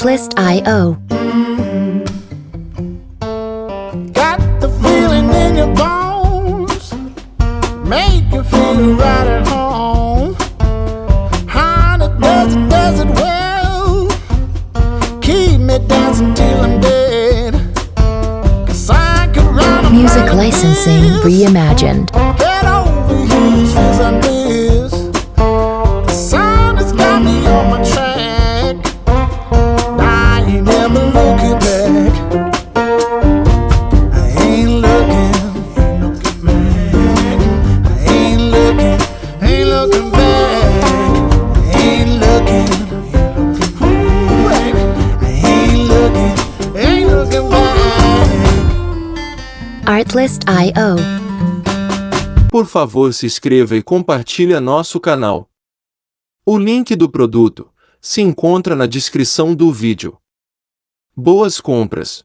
Artlist.io. Got the feeling in your bones, make you feel right at home. Honey, does it well, keep me dancing till I'm dead. 'Cause I could run a Music mile licensing this, reimagined. head over heels for some this. The sun has got me on my track, I ain't never looking back. I ain't looking back. I ain't looking back. I ain't looking back. I ain't looking back. Artlist.io. Por favor, se inscreva e compartilhe nosso canal. O link do produto se encontra na descrição do vídeo. Boas compras!